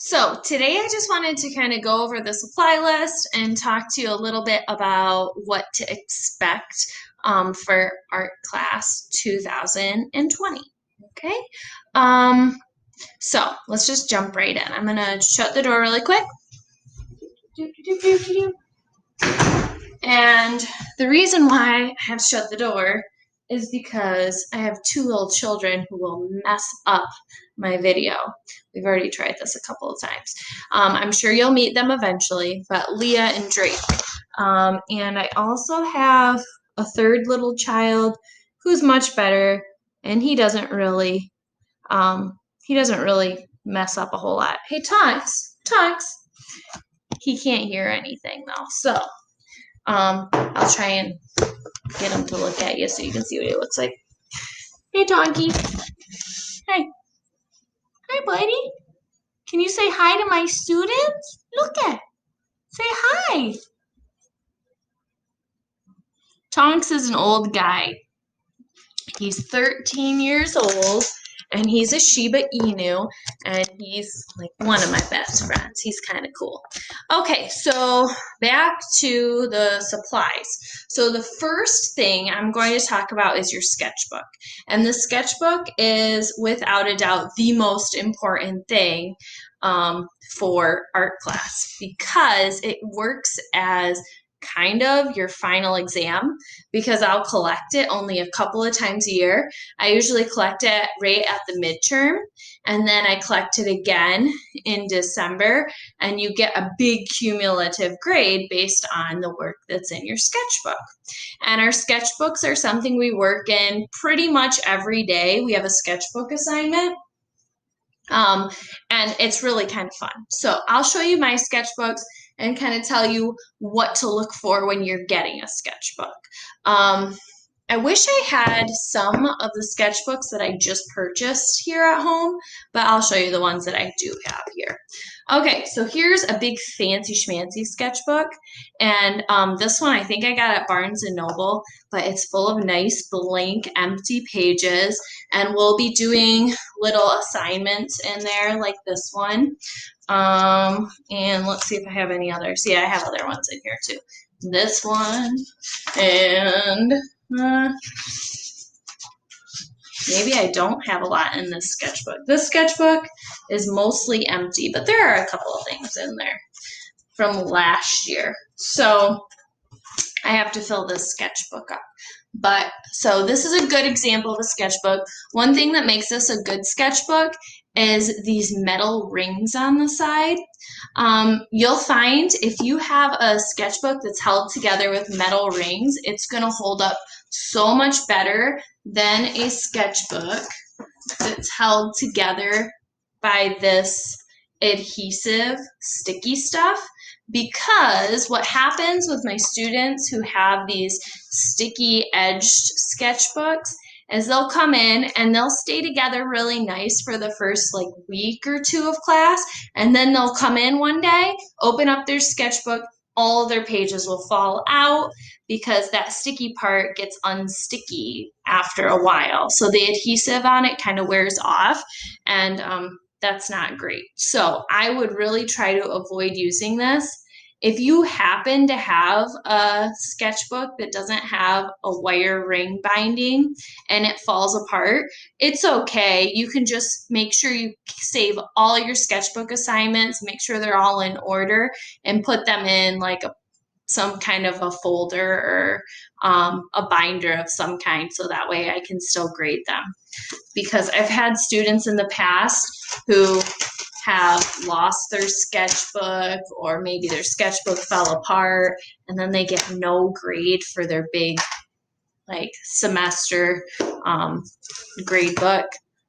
So today I just wanted to kind of go over the supply list and talk to you a little bit about what to expect for art class 2020. Okay. Um, so let's just jump right in. I'm gonna shut the door really quick. And the reason why I have shut the door is because I have two little children who will mess up my video. We've already tried this a couple of times. I'm sure you'll meet them eventually, but Leah and Drake. And I also have a third little child who's much better, and he doesn't really mess up a whole lot. Hey, Tonks, he can't hear anything though, so I'll try and get him to look at you so you can see what he looks like. Hey, Donkey. Hey. Hi, buddy. Can you say hi to my students? Look at. Say hi. Tonks is an old guy. He's 13 years old, and he's a Shiba Inu, and he's like one of my best friends. He's kind of cool. Okay, so back to the supplies. So the first thing I'm going to talk about is your sketchbook. And the sketchbook is without a doubt the most important thing for art class because it works as kind of your final exam because I'll collect it only a couple of times a year. I usually collect it right at the midterm, and then I collect it again in December, and you get a big cumulative grade based on the work that's in your sketchbook. And our sketchbooks are something we work in pretty much every day. We have a sketchbook assignment. And it's really kind of fun. So I'll show you my sketchbooks and kind of tell you what to look for when you're getting a sketchbook. I wish I had some of the sketchbooks that I just purchased here at home, but I'll show you the ones that I do have here. Okay, so here's a big fancy schmancy sketchbook, and this one I think I got at Barnes & Noble, but it's full of nice blank empty pages, and we'll be doing little assignments in there like this one. And let's see if I have any others. Yeah, I have other ones in here too. This one, and maybe I don't have a lot in this sketchbook. This sketchbook is mostly empty, but there are a couple of things in there from last year. So I have to fill this sketchbook up. But so this is a good example of a sketchbook. One thing that makes this a good sketchbook is these metal rings on the side. You'll find if you have a sketchbook that's held together with metal rings, it's going to hold up so much better than a sketchbook that's held together by this adhesive sticky stuff, because what happens with my students who have these sticky edged sketchbooks is they'll come in and they'll stay together really nice for the first like week or two of class, and then they'll come in one day, open up their sketchbook, all of their pages will fall out because that sticky part gets unsticky after a while. So the adhesive on it kind of wears off, and that's not great. So I would really try to avoid using this. If you happen to have a sketchbook that doesn't have a wire ring binding and it falls apart, it's okay. You can just make sure you save all your sketchbook assignments, make sure they're all in order, and put them in like some kind of a folder or a binder of some kind, so that way I can still grade them. Because I've had students in the past who have lost their sketchbook, or maybe their sketchbook fell apart, and then they get no grade for their big like semester grade book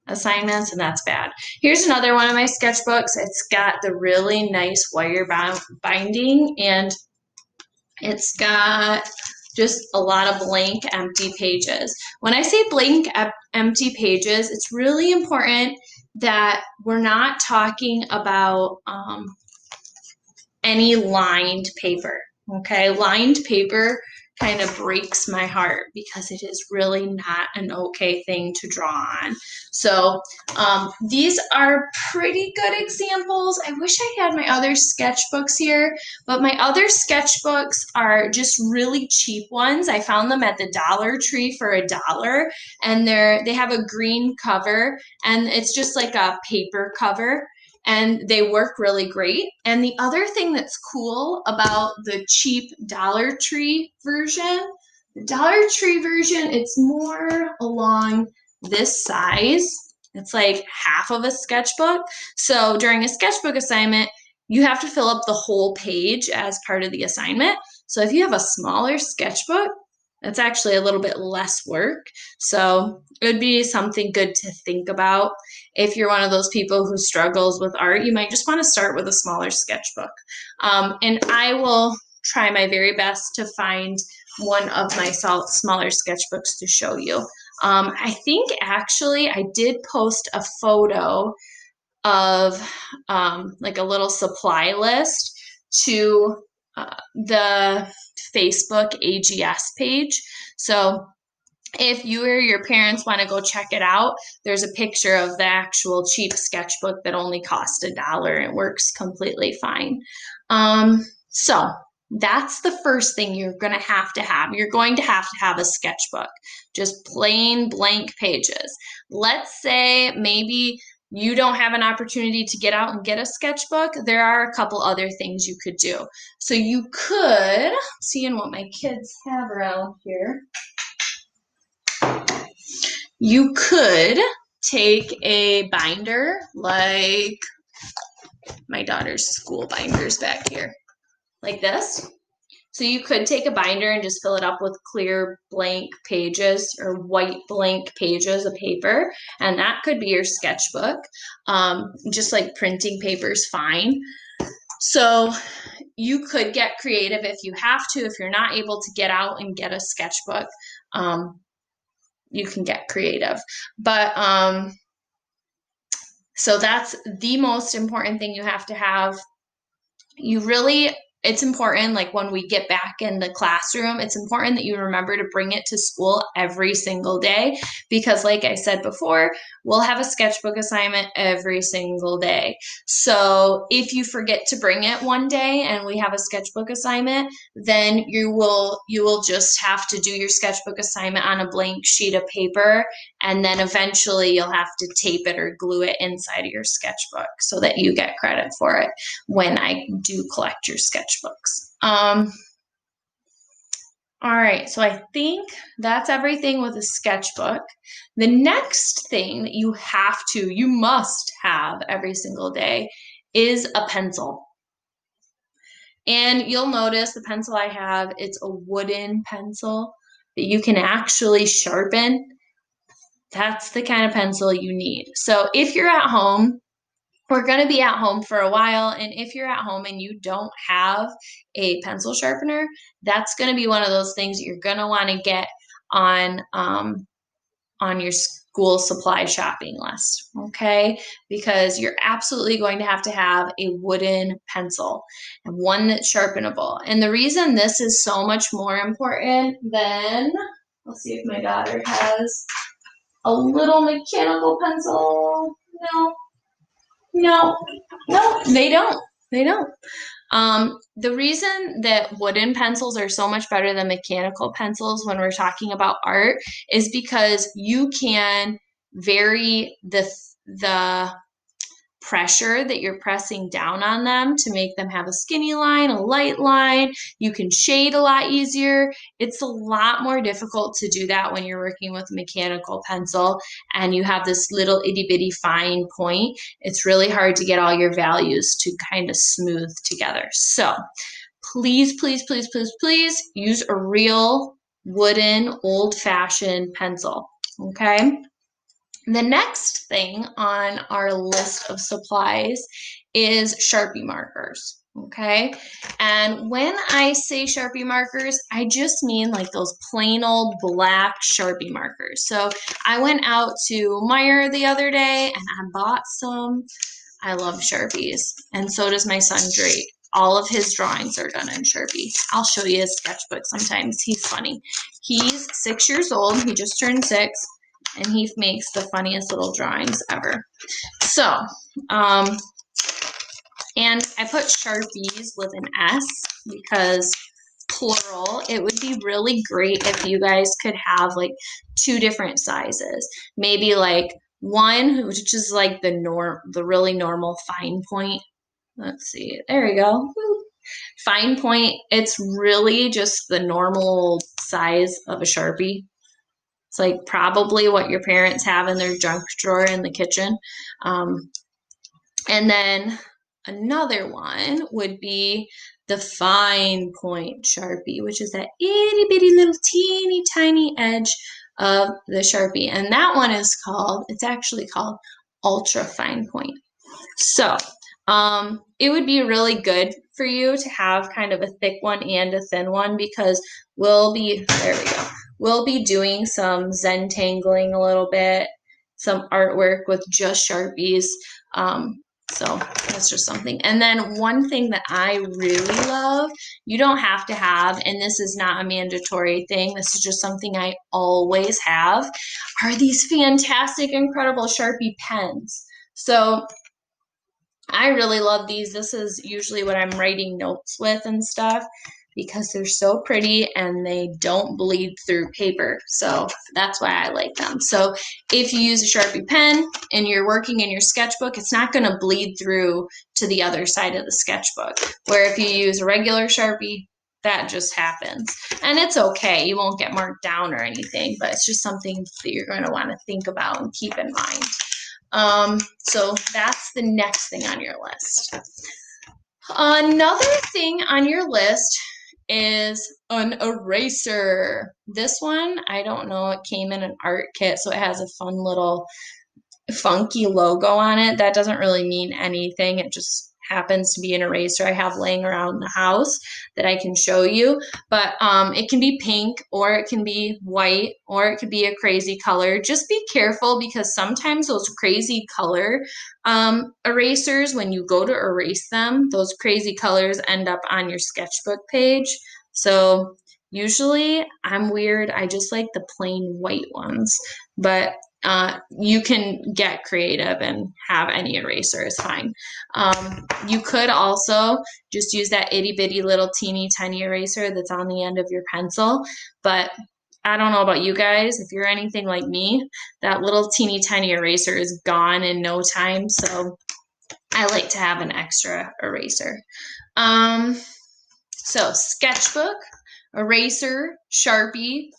assignments, and that's bad. Here's another one of my sketchbooks. It's got the really nice wire binding, and it's got just a lot of blank empty pages. When I say blank empty pages, it's really important that we're not talking about any lined paper. Okay, lined paper kind of breaks my heart because it is really not an okay thing to draw on. So these are pretty good examples. I wish I had my other sketchbooks here, but my other sketchbooks are just really cheap ones. I found them at the Dollar Tree for $1, and they have a green cover, and it's just like a paper cover, and they work really great. And the other thing that's cool about the cheap Dollar Tree version, it's more along this size. It's like half of a sketchbook. So during a sketchbook assignment, you have to fill up the whole page as part of the assignment. So if you have a smaller sketchbook, that's actually a little bit less work. So it would be something good to think about. If you're one of those people who struggles with art, you might just want to start with a smaller sketchbook. And I will try my very best to find one of my smaller sketchbooks to show you. I think actually I did post a photo of like a little supply list to the Facebook AGS page. So if you or your parents want to go check it out, there's a picture of the actual cheap sketchbook that only cost $1. It works completely fine. So that's the first thing you're going to have to have. You're going to have a sketchbook, just plain blank pages. Let's say maybe you don't have an opportunity to get out and get a sketchbook. There are a couple other things you could do. So you could, seeing what my kids have around here, you could take a binder like my daughter's school binders back here, like this. So you could take a binder and just fill it up with clear blank pages or white blank pages of paper, and that could be your sketchbook. Just like printing paper is fine. So you could get creative if you have to. If you're not able to get out and get a sketchbook, you can get creative. But so that's the most important thing you have to have. It's important, like when we get back in the classroom, it's important that you remember to bring it to school every single day, because like I said before, we'll have a sketchbook assignment every single day. So if you forget to bring it one day and we have a sketchbook assignment, then you will just have to do your sketchbook assignment on a blank sheet of paper, and then eventually you'll have to tape it or glue it inside of your sketchbook so that you get credit for it when I do collect your sketchbooks. All right, so I think that's everything with a sketchbook. The next thing that you must have every single day is a pencil. And you'll notice the pencil I have, it's a wooden pencil that you can actually sharpen. That's the kind of pencil you need. So if you're at home, we're going to be at home for a while, and if you're at home and you don't have a pencil sharpener, that's going to be one of those things that you're going to want to get on your school supply shopping list, okay? Because you're absolutely going to have a wooden pencil, and one that's sharpenable. And the reason this is so much more important than, let's see if my daughter has a little mechanical pencil. No, they don't. The reason that wooden pencils are so much better than mechanical pencils when we're talking about art is because you can vary the pressure that you're pressing down on them to make them have a skinny line, a light line. You can shade a lot easier. It's a lot more difficult to do that when you're working with a mechanical pencil and you have this little itty bitty fine point. It's really hard to get all your values to kind of smooth together. So please, please, please, please, please use a real wooden old-fashioned pencil, okay? The next thing on our list of supplies is Sharpie markers, okay? And when I say Sharpie markers, I just mean like those plain old black Sharpie markers. So I went out to Meijer the other day and I bought some. I love Sharpies, and so does my son Drake. all of his drawings are done in Sharpie. I'll show you his sketchbook sometimes. He's funny. He's 6 years old. He just turned 6, and he makes the funniest little drawings ever. So, and I put Sharpies with an S because plural. It would be really great if you guys could have like 2 different sizes. Maybe like one, which is like the really normal fine point. Let's see. There you go. Fine point. It's really just the normal size of a Sharpie. It's like probably what your parents have in their junk drawer in the kitchen. And then another one would be the fine point Sharpie, which is that itty bitty little teeny tiny edge of the Sharpie. And that one is it's actually called ultra fine point. So it would be really good for you to have kind of a thick one and a thin one because there we go. We'll be doing some Zentangling a little bit, some artwork with just Sharpies. So that's just something. And then one thing that I really love, you don't have to have, and this is not a mandatory thing, this is just something I always have, are these fantastic, incredible Sharpie pens. So I really love these. This is usually what I'm writing notes with and stuff because they're so pretty and they don't bleed through paper. So that's why I like them. So if you use a Sharpie pen and you're working in your sketchbook, it's not going to bleed through to the other side of the sketchbook. Where if you use a regular Sharpie, that just happens. And it's okay. You won't get marked down or anything, but it's just something that you're going to want to think about and keep in mind. So that's the next thing on your list. Another thing on your list is an eraser. This one, I don't know, it came in an art kit, so it has a fun little funky logo on it. That doesn't really mean anything. It just happens to be an eraser I have laying around the house that I can show you. But it can be pink or it can be white or it could be a crazy color. Just be careful because sometimes those crazy color erasers, when you go to erase them, those crazy colors end up on your sketchbook page. So usually I'm weird. I just like the plain white ones. But you can get creative and have any eraser is fine. You could also just use that itty bitty little teeny tiny eraser that's on the end of your pencil. But I don't know about you guys. If you're anything like me, that little teeny tiny eraser is gone in no time. So I like to have an extra eraser. So sketchbook, eraser, Sharpie,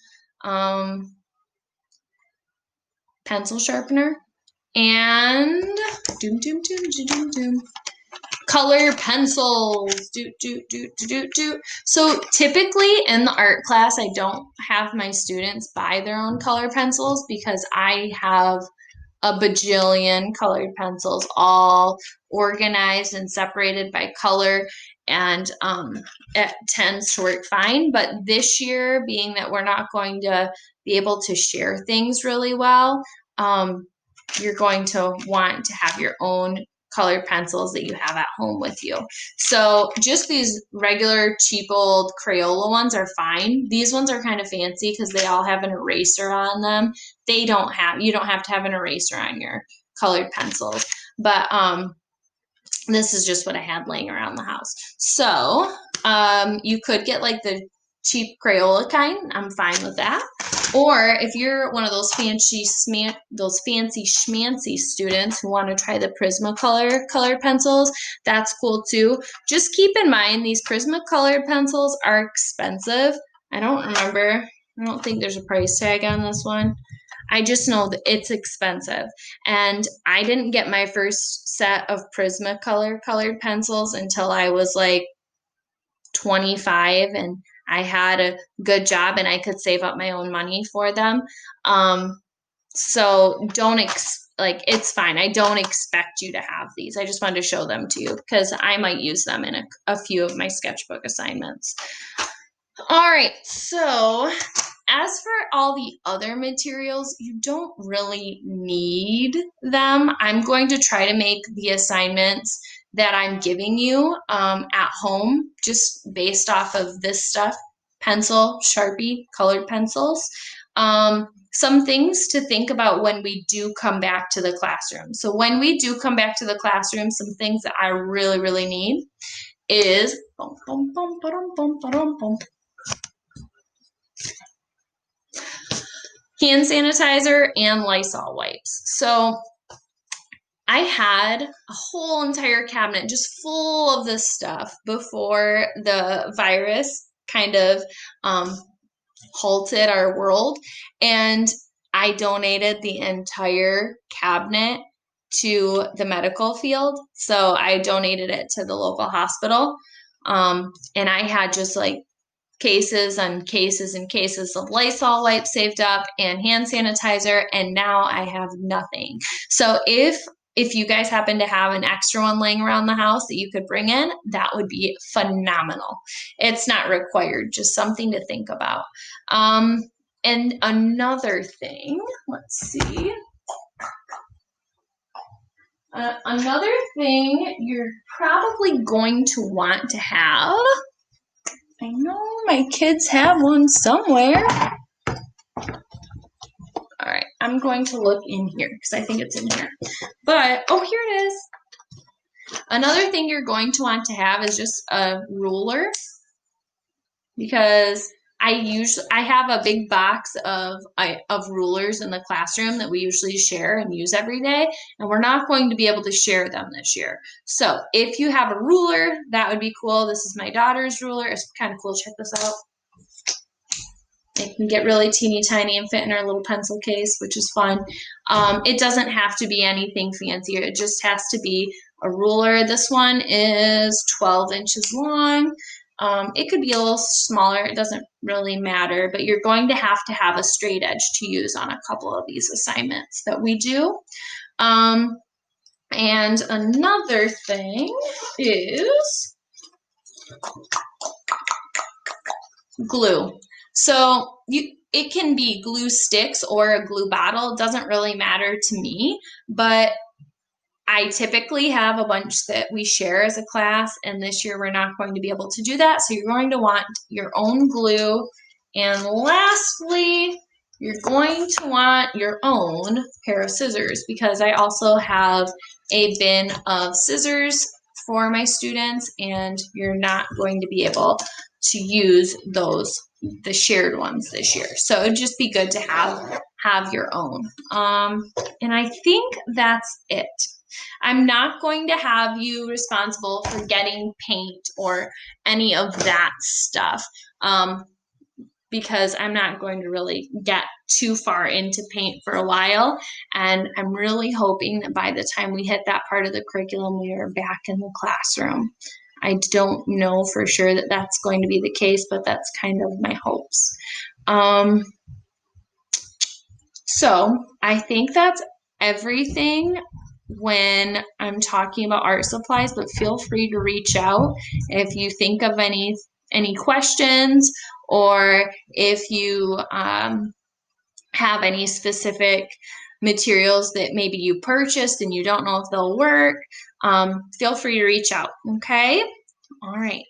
pencil sharpener, and color pencils. So typically in the art class, I don't have my students buy their own color pencils because I have a bajillion colored pencils all organized and separated by color, and it tends to work fine. But this year, being that we're not going to be able to share things really well, you're going to want to have your own colored pencils that you have at home with you. So just these regular cheap old Crayola ones are fine. These ones are kind of fancy because they all have an eraser on them. You don't have to have an eraser on your colored pencils. But this is just what I had laying around the house. So you could get like the cheap Crayola kind. I'm fine with that. Or if you're one of those fancy schmancy students who want to try the Prismacolor colored pencils, that's cool too. Just keep in mind these Prismacolor pencils are expensive. I don't think there's a price tag on this one. I just know that it's expensive. And I didn't get my first set of Prismacolor colored pencils until I was like 25 and I had a good job and I could save up my own money for them. So it's fine. I don't expect you to have these. I just wanted to show them to you because I might use them in a few of my sketchbook assignments. All right, so as for all the other materials, you don't really need them. I'm going to try to make the assignments that I'm giving you at home, just based off of this stuff, pencil, Sharpie, colored pencils. Some things to think about when we do come back to the classroom. So when we do come back to the classroom, some things that I really, really need is hand sanitizer and Lysol wipes. So I had a whole entire cabinet just full of this stuff before the virus kind of halted our world. And I donated the entire cabinet to the medical field. So I donated it to the local hospital. And I had just like cases and cases and cases of Lysol wipes saved up and hand sanitizer, and now I have nothing. So if you guys happen to have an extra one laying around the house that you could bring in, that would be phenomenal. It's not required, just something to think about. And another thing, let's see. Another thing you're probably going to want to have, I know my kids have one somewhere. All right, I'm going to look in here because I think it's in here. But, oh, here it is. Another thing you're going to want to have is just a ruler, because I have a big box of rulers in the classroom that we usually share and use every day, and we're not going to be able to share them this year. So if you have a ruler, that would be cool. This is my daughter's ruler. It's kind of cool. Check this out. It can get really teeny tiny and fit in our little pencil case, which is fun. It doesn't have to be anything fancy. It just has to be a ruler. This one is 12 inches long. It could be a little smaller. It doesn't really matter, but you're going to have a straight edge to use on a couple of these assignments that we do. And another thing is glue. So it can be glue sticks or a glue bottle. It doesn't really matter to me, but I typically have a bunch that we share as a class, and this year we're not going to be able to do that. So you're going to want your own glue. And lastly, you're going to want your own pair of scissors, because I also have a bin of scissors for my students, and you're not going to be able to use the shared ones this year. So it'd just be good to have your own. And I think that's it. I'm not going to have you responsible for getting paint or any of that stuff, because I'm not going to really get too far into paint for a while. And I'm really hoping that by the time we hit that part of the curriculum, we are back in the classroom. I don't know for sure that that's going to be the case, but that's kind of my hopes. So I think that's everything when I'm talking about art supplies, but feel free to reach out if you think of any questions, or if you have any specific materials that maybe you purchased and you don't know if they'll work. Feel free to reach out. Okay. All right.